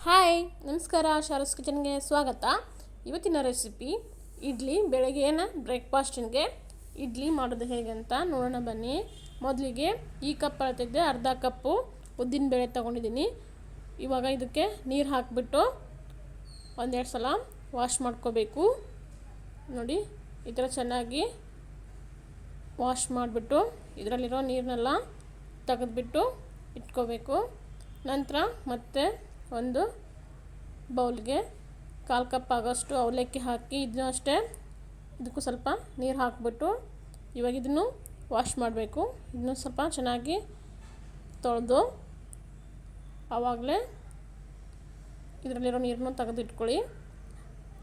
Hi ನಮಸ್ಕಾರ, ಶಾರಸ್ ಕಿಚನ್ಗೆ ಸ್ವಾಗತ. ಇವತ್ತಿನ ರೆಸಿಪಿ ಇಡ್ಲಿ. ಬೆಳಗ್ಗೆನ ಬ್ರೇಕ್ಫಾಸ್ಟಿಗೆ ಇಡ್ಲಿ ಮಾಡೋದು ಹೇಗೆ ಅಂತ ನೋಡೋಣ ಬನ್ನಿ. ಮೊದಲಿಗೆ ಈ ಕಪ್ ಅಳತಿದ್ದೆ ಅರ್ಧ ಕಪ್ಪು ಉದ್ದಿನ ಬೇಳೆ ತೊಗೊಂಡಿದ್ದೀನಿ. ಇವಾಗ ಇದಕ್ಕೆ ನೀರು ಹಾಕಿಬಿಟ್ಟು ಒಂದೆರಡು ಸಲ ವಾಶ್ ಮಾಡ್ಕೋಬೇಕು. ನೋಡಿ, ಈ ಥರ ಚೆನ್ನಾಗಿ ವಾಶ್ ಮಾಡಿಬಿಟ್ಟು ಇದರಲ್ಲಿರೋ ನೀರನ್ನೆಲ್ಲ ತೆಗೆದುಬಿಟ್ಟು ಇಟ್ಕೋಬೇಕು. ನಂತರ ಮತ್ತೆ ಒಂದು ಬೌಲ್ಗೆ 1/4 ಕಪ್ ಆಗೋಷ್ಟು ಅವಲಕ್ಕಿ ಹಾಕಿ ಇದನ್ನು ಅಷ್ಟೇ ಇದಕ್ಕೂ ಸ್ವಲ್ಪ ನೀರು ಹಾಕಿಬಿಟ್ಟು ಇವಾಗ ಇದನ್ನು ವಾಶ್ ಮಾಡಬೇಕು. ಇದನ್ನು ಸ್ವಲ್ಪ ಚೆನ್ನಾಗಿ ತೊಳೆದು ಆವಾಗಲೇ ಇದರಲ್ಲಿರೋ ನೀರನ್ನು ತೆಗೆದಿಟ್ಕೊಳ್ಳಿ.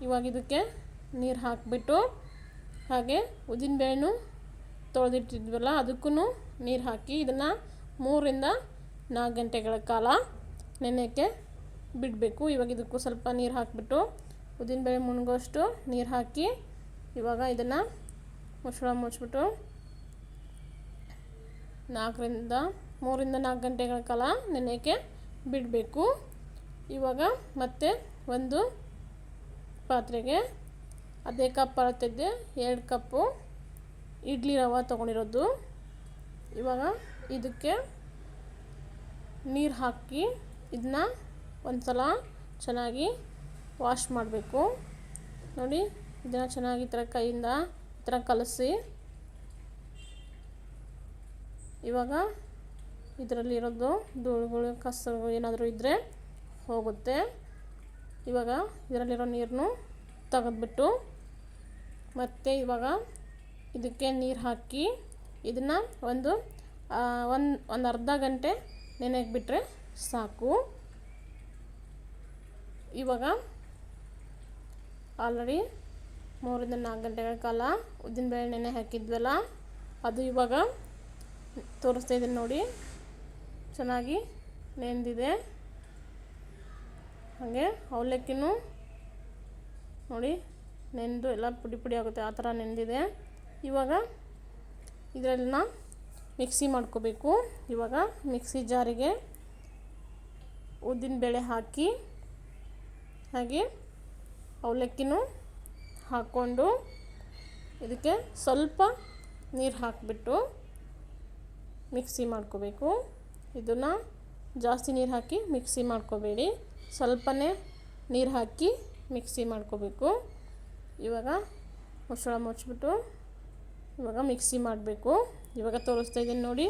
ಇವಾಗ ಇದಕ್ಕೆ ನೀರು ಹಾಕಿಬಿಟ್ಟು ಹಾಗೆ ಉದ್ದಿನಬೇಳೆನೂ ತೊಳೆದಿಟ್ಟಿದ್ವಲ್ಲ ಅದಕ್ಕೂ ನೀರು ಹಾಕಿ ಇದನ್ನು 3 ರಿಂದ 4 ಗಂಟೆಗಳ ಕಾಲ ನೆನೆಯೋಕ್ಕೆ ಬಿಡಬೇಕು. ಇವಾಗ ಇದಕ್ಕೂ ಸ್ವಲ್ಪ ನೀರು ಹಾಕಿಬಿಟ್ಟು ಉದ್ದಿನಬೇಳೆ ಮುಳುಗೋಷ್ಟು ನೀರು ಹಾಕಿ ಇವಾಗ ಇದನ್ನು ಮುಚ್ಚಿಬಿಟ್ಟು 3 ರಿಂದ 4 ಗಂಟೆಗಳ ಕಾಲ ನೆನೆಯೋಕ್ಕೆ ಬಿಡಬೇಕು. ಇವಾಗ ಮತ್ತೆ ಒಂದು ಪಾತ್ರೆಗೆ ಅದೇ ಕಪ್ ಅಳತಿದ್ದೆ 2 ಕಪ್ಪು ಇಡ್ಲಿ ರವೆ ತೊಗೊಂಡಿರೋದು. ಇವಾಗ ಇದಕ್ಕೆ ನೀರು ಹಾಕಿ ಇದನ್ನ ಒಂದು ಸಲ ಚೆನ್ನಾಗಿ ವಾಶ್ ಮಾಡಬೇಕು. ನೋಡಿ, ಇದನ್ನು ಚೆನ್ನಾಗಿ ಈ ಥರ ಕೈಯಿಂದ ಈ ಥರ ಕಲಸಿ ಇವಾಗ ಇದರಲ್ಲಿರೋದು ಧೂಳುಗಳು ಕಸಗಳು ಏನಾದರೂ ಇದ್ದರೆ ಹೋಗುತ್ತೆ. ಇವಾಗ ಇದರಲ್ಲಿರೋ ನೀರನ್ನು ತೆಗೆದ್ಬಿಟ್ಟು ಮತ್ತೆ ಇವಾಗ ಇದಕ್ಕೆ ನೀರು ಹಾಕಿ ಇದನ್ನು ಒಂದು ಅರ್ಧ ಗಂಟೆ ನೆನೆಗೆ ಬಿಟ್ಟರೆ ಸಾಕು. ಇವಾಗ ಆಲ್ರೆಡಿ 3 ರಿಂದ 4 ಗಂಟೆಗಳ ಕಾಲ ಉದ್ದಿನಬೇಳೆ ನೆನೆ ಹಾಕಿದ್ವಲ್ಲ ಅದು ಇವಾಗ ತೋರಿಸ್ತಾ ಇದ್ದೀನಿ. ನೋಡಿ, ಚೆನ್ನಾಗಿ ನೆಂದಿದೆ. ಹಾಗೆ ಅವಲಕ್ಕಿನೂ ನೋಡಿ ನೆಂದು ಎಲ್ಲ ಪುಡಿ ಪುಡಿ ಆಗುತ್ತೆ, ಆ ಥರ ನೆಂದಿದೆ. ಇವಾಗ ಇದರನ್ನ ಮಿಕ್ಸಿ ಮಾಡ್ಕೋಬೇಕು. ಇವಾಗ ಮಿಕ್ಸಿ ಜಾರಿಗೆ ಉದ್ದಿನಬೇಳೆ ಹಾಕಿ ಹಾಗೆ ಅವಲಕ್ಕಿನೂ ಹಾಕ್ಕೊಂಡು ಇದಕ್ಕೆ ಸ್ವಲ್ಪ ನೀರು ಹಾಕಿಬಿಟ್ಟು ಮಿಕ್ಸಿ ಮಾಡ್ಕೋಬೇಕು. ಇದನ್ನು ಜಾಸ್ತಿ ನೀರು ಹಾಕಿ ಮಿಕ್ಸಿ ಮಾಡ್ಕೋಬೇಡಿ, ಸ್ವಲ್ಪನೇ ನೀರು ಹಾಕಿ ಮಿಕ್ಸಿ ಮಾಡ್ಕೋಬೇಕು. ಇವಾಗ ಮುಚ್ಚಿಬಿಟ್ಟು ಇವಾಗ ಮಿಕ್ಸಿ ಮಾಡಬೇಕು. ಇವಾಗ ತೋರಿಸ್ತಾ ಇದ್ದೀನಿ ನೋಡಿ.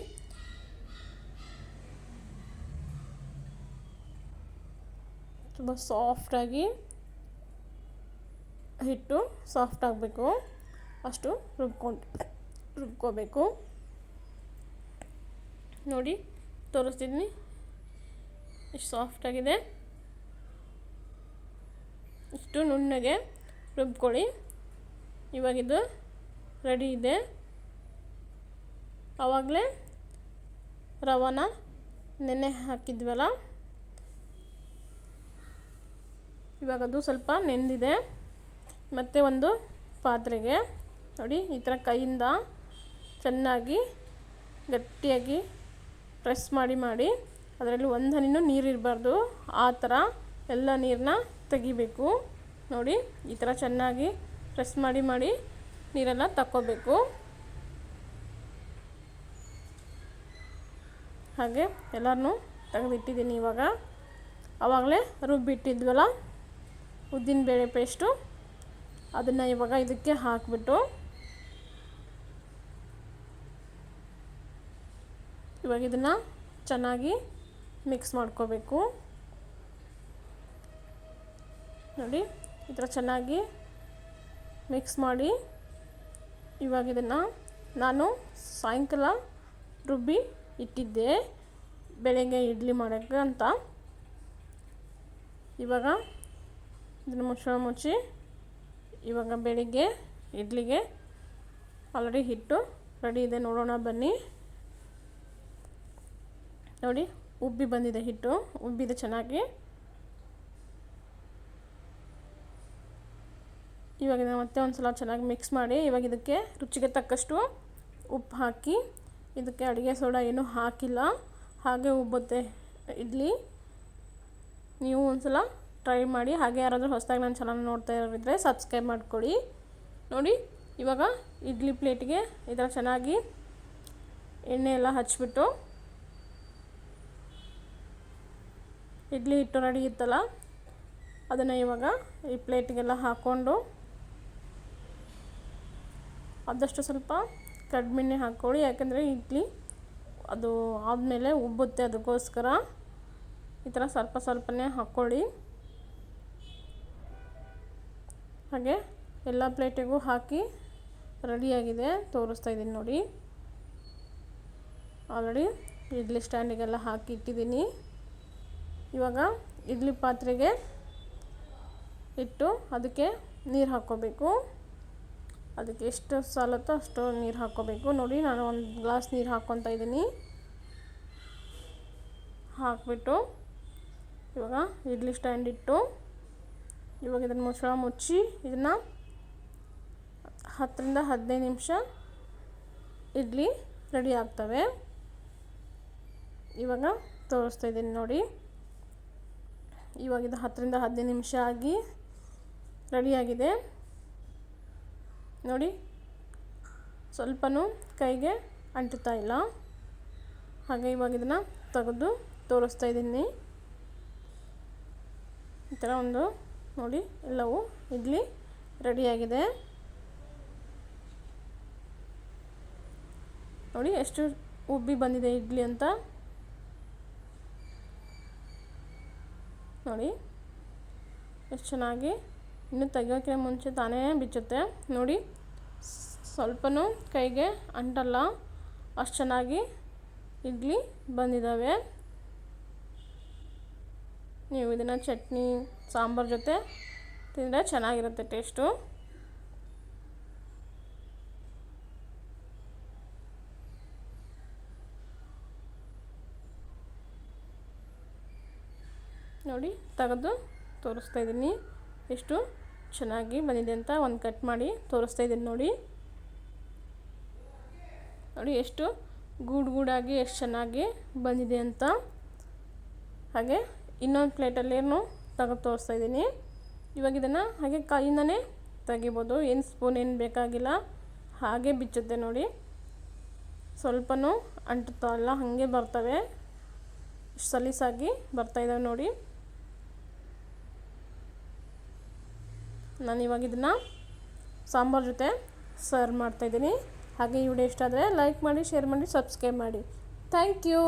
ತುಂಬ ಸಾಫ್ಟಾಗಿ ಹಿಟ್ಟು ಸಾಫ್ಟ್ ಆಗಬೇಕು, ಅಷ್ಟು ರುಬ್ಕೋಬೇಕು. ನೋಡಿ, ತೋರಿಸ್ತಿದ್ದೀನಿ ಎಷ್ಟು ಸಾಫ್ಟಾಗಿದೆ. ಇಷ್ಟು ನುಣ್ಣಗೆ ರುಬ್ಕೊಳ್ಳಿ. ಇವಾಗಿದು ರೆಡಿ ಇದೆ. ಆವಾಗಲೇ ರವಾನ ನೆನೆ ಹಾಕಿದ್ವಲ್ಲ, ಇವಾಗ ಅದು ಸ್ವಲ್ಪ ನೆಂದಿದೆ. ಮತ್ತು ಒಂದು ಪಾತ್ರೆಗೆ ನೋಡಿ ಈ ಥರ ಕೈಯಿಂದ ಚೆನ್ನಾಗಿ ಗಟ್ಟಿಯಾಗಿ ಪ್ರೆಸ್ ಮಾಡಿ ಅದರಲ್ಲಿ ಒಂದು ಹನಿನೂ ನೀರಿರಬಾರ್ದು, ಆ ಥರ ಎಲ್ಲ ನೀರನ್ನ ತೆಗಿಬೇಕು. ನೋಡಿ, ಈ ಥರ ಚೆನ್ನಾಗಿ ಪ್ರೆಸ್ ಮಾಡಿ ನೀರೆಲ್ಲ ತಕ್ಕೋಬೇಕು. ಹಾಗೆ ಎಲ್ಲರನ್ನೂ ತೆಗೆದಿಟ್ಟಿದ್ದೀನಿ. ಇವಾಗ ಆವಾಗಲೇ ರುಬ್ಬಿಟ್ಟಿದ್ವಲ್ಲ ಉದ್ದಿನಬೇಳೆ ಪೇಸ್ಟು, ಅದನ್ನು ಇವಾಗ ಇದಕ್ಕೆ ಹಾಕಿಬಿಟ್ಟು ಇವಾಗ ಇದನ್ನು ಚೆನ್ನಾಗಿ ಮಿಕ್ಸ್ ಮಾಡ್ಕೋಬೇಕು. ನೋಡಿ, ಈ ಥರ ಚೆನ್ನಾಗಿ ಮಿಕ್ಸ್ ಮಾಡಿ ಇವಾಗ ಇದನ್ನು ನಾನು ಸಾಯಂಕಾಲ ರುಬ್ಬಿ ಇಟ್ಟಿದ್ದೆ ಬೆಳಗ್ಗೆ ಇಡ್ಲಿ ಮಾಡೋಕ್ಕೆ ಅಂತ. ಇವಾಗ ಇದನ್ನು ಮುಚ್ಚಿ ಇವಾಗ ಬೆಳಿಗ್ಗೆ ಇಡ್ಲಿಗೆ ಆಲ್ರೆಡಿ ಹಿಟ್ಟು ರೆಡಿ ಇದೆ. ನೋಡೋಣ ಬನ್ನಿ. ನೋಡಿ, ಉಬ್ಬಿ ಬಂದಿದೆ, ಹಿಟ್ಟು ಉಬ್ಬಿದೆ ಚೆನ್ನಾಗಿ. ಇವಾಗ ಇದನ್ನು ಮತ್ತೆ ಒಂದು ಸಲ ಚೆನ್ನಾಗಿ ಮಿಕ್ಸ್ ಮಾಡಿ ಇವಾಗ ಇದಕ್ಕೆ ರುಚಿಗೆ ತಕ್ಕಷ್ಟು ಉಪ್ಪು ಹಾಕಿ, ಇದಕ್ಕೆ ಅಡುಗೆ ಸೋಡಾ ಏನೂ ಹಾಕಿಲ್ಲ, ಹಾಗೆ ಉಬ್ಬುತ್ತೆ ಇಡ್ಲಿ. ನೀವು ಒಂದ್ಸಲ ಟ್ರೈ ಮಾಡಿ. ಹಾಗೆ ಯಾರಾದರೂ ಹೊಸದಾಗಿ ನನ್ನ ಚಾನಲ್ ನೋಡ್ತಾ ಇರೋರಿದ್ದರೆ ಸಬ್ಸ್ಕ್ರೈಬ್ ಮಾಡ್ಕೊಳ್ಳಿ. ನೋಡಿ, ಇವಾಗ ಇಡ್ಲಿ ಪ್ಲೇಟಿಗೆ ಈ ಥರ ಚೆನ್ನಾಗಿ ಎಣ್ಣೆ ಎಲ್ಲ ಹಚ್ಬಿಟ್ಟು ಇಡ್ಲಿ ಹಿಟ್ಟು ರೆಡಿ ಇತ್ತಲ್ಲ ಅದನ್ನು ಇವಾಗ ಈ ಪ್ಲೇಟಿಗೆಲ್ಲ ಹಾಕ್ಕೊಂಡು ಆದಷ್ಟು ಸ್ವಲ್ಪ ಕಡಿಮೆನೆ ಹಾಕ್ಕೊಳ್ಳಿ. ಯಾಕಂದರೆ ಇಡ್ಲಿ ಅದು ಆದಮೇಲೆ ಉಬ್ಬುತ್ತೆ, ಅದಕ್ಕೋಸ್ಕರ ಈ ಥರ ಸ್ವಲ್ಪ ಸ್ವಲ್ಪನೇ ಹಾಕ್ಕೊಳ್ಳಿ. ಹಾಗೆ ಎಲ್ಲ ಪ್ಲೇಟಿಗೂ ಹಾಕಿ ರೆಡಿಯಾಗಿದೆ, ತೋರಿಸ್ತಾ ಇದ್ದೀನಿ ನೋಡಿ. ಆಲ್ರೆಡಿ ಇಡ್ಲಿ ಸ್ಟ್ಯಾಂಡಿಗೆಲ್ಲ ಹಾಕಿ ಇಟ್ಟಿದ್ದೀನಿ. ಇವಾಗ ಇಡ್ಲಿ ಪಾತ್ರೆಗೆ ಇಟ್ಟು ಅದಕ್ಕೆ ನೀರು ಹಾಕ್ಕೋಬೇಕು. ಅದಕ್ಕೆ ಎಷ್ಟು ಸಾಲುತ್ತೋ ಅಷ್ಟು ನೀರು ಹಾಕ್ಕೋಬೇಕು. ನೋಡಿ, ನಾನು ಒಂದು ಗ್ಲಾಸ್ ನೀರು ಹಾಕ್ಕೊತಾ ಇದ್ದೀನಿ. ಹಾಕಿಬಿಟ್ಟು ಇವಾಗ ಇಡ್ಲಿ ಸ್ಟ್ಯಾಂಡ್ ಇಟ್ಟು ಇವಾಗ ಇದನ್ನು ಮುಚ್ಚಳ ಮುಚ್ಚಿ ಇದನ್ನು 10 ರಿಂದ 15 ನಿಮಿಷ ಇಡ್ಲಿ ರೆಡಿ ಆಗ್ತವೆ. ಇವಾಗ ತೋರಿಸ್ತಾ ಇದ್ದೀನಿ ನೋಡಿ. ಇವಾಗ ಇದು 10 ರಿಂದ 15 ನಿಮಿಷ ಆಗಿ ರೆಡಿಯಾಗಿದೆ ನೋಡಿ. ಸ್ವಲ್ಪನೂ ಕೈಗೆ ಅಂಟುತ್ತಾ ಇಲ್ಲ. ಹಾಗೆ ಇವಾಗ ಇದನ್ನು ತೆಗೆದು ತೋರಿಸ್ತಾ ಇದ್ದೀನಿ. ಈ ಥರ ಒಂದು ನೋಡಿ, ಎಲ್ಲವೂ ಇಡ್ಲಿ ರೆಡಿಯಾಗಿದೆ ನೋಡಿ. ಎಷ್ಟು ಉಬ್ಬಿ ಬಂದಿದೆ ಇಡ್ಲಿ ಅಂತ ನೋಡಿ, ಎಷ್ಟು ಚೆನ್ನಾಗಿ. ಇನ್ನು ತೆಗಿಯೋಕ್ಕೆ ಮುಂಚೆ ತಾನೇ ಬಿಚ್ಚುತ್ತೆ ನೋಡಿ. ಸ್ವಲ್ಪನೂ ಕೈಗೆ ಅಂಟಲ್ಲ, ಅಷ್ಟು ಚೆನ್ನಾಗಿ ಇಡ್ಲಿ ಬಂದಿದ್ದಾವೆ. ನೀವು ಇದನ್ನು ಚಟ್ನಿ ಸಾಂಬಾರು ಜೊತೆ ತಿಂದರೆ ಚೆನ್ನಾಗಿರುತ್ತೆ ಟೇಸ್ಟು. ನೋಡಿ, ತೆಗೆದು ತೋರಿಸ್ತಾ ಇದ್ದೀನಿ ಎಷ್ಟು ಚೆನ್ನಾಗಿ ಬಂದಿದೆ ಅಂತ. ಒಂದು ಕಟ್ ಮಾಡಿ ತೋರಿಸ್ತಾ ಇದ್ದೀನಿ ನೋಡಿ. ನೋಡಿ ಎಷ್ಟು ಗೂಡಾಗಿ ಎಷ್ಟು ಚೆನ್ನಾಗಿ ಬಂದಿದೆ ಅಂತ. ಹಾಗೆ ಇನ್ನೊಂದು ಪ್ಲೇಟಲ್ಲೇನು ತೆಗೆದು ತೋರಿಸ್ತಾ ಇದ್ದೀನಿ. ಇವಾಗ ಇದನ್ನು ಹಾಗೆ ಕೈಯಿಂದನೇ ತೆಗಿಬೋದು, ಏನು ಸ್ಪೂನ್ ಏನು ಬೇಕಾಗಿಲ್ಲ. ಹಾಗೆ ಬಿಚ್ಚುತ್ತೆ ನೋಡಿ, ಸ್ವಲ್ಪನೂ ಅಂಟುತ್ತಾ ಇಲ್ಲ, ಹಾಗೆ ಬರ್ತವೆ. ಸಲೀಸಾಗಿ ಬರ್ತಾಯಿದ್ದಾವೆ ನೋಡಿ. ನಾನು ಇವಾಗ ಇದನ್ನು ಸಾಂಬಾರು ಜೊತೆ ಸರ್ವ್ ಮಾಡ್ತಾಯಿದ್ದೀನಿ. ಹಾಗೆ ಈ ವಿಡಿಯೋ ಇಷ್ಟ ಆದರೆ ಲೈಕ್ ಮಾಡಿ, ಶೇರ್ ಮಾಡಿ, ಸಬ್ಸ್ಕ್ರೈಬ್ ಮಾಡಿ. Thank you.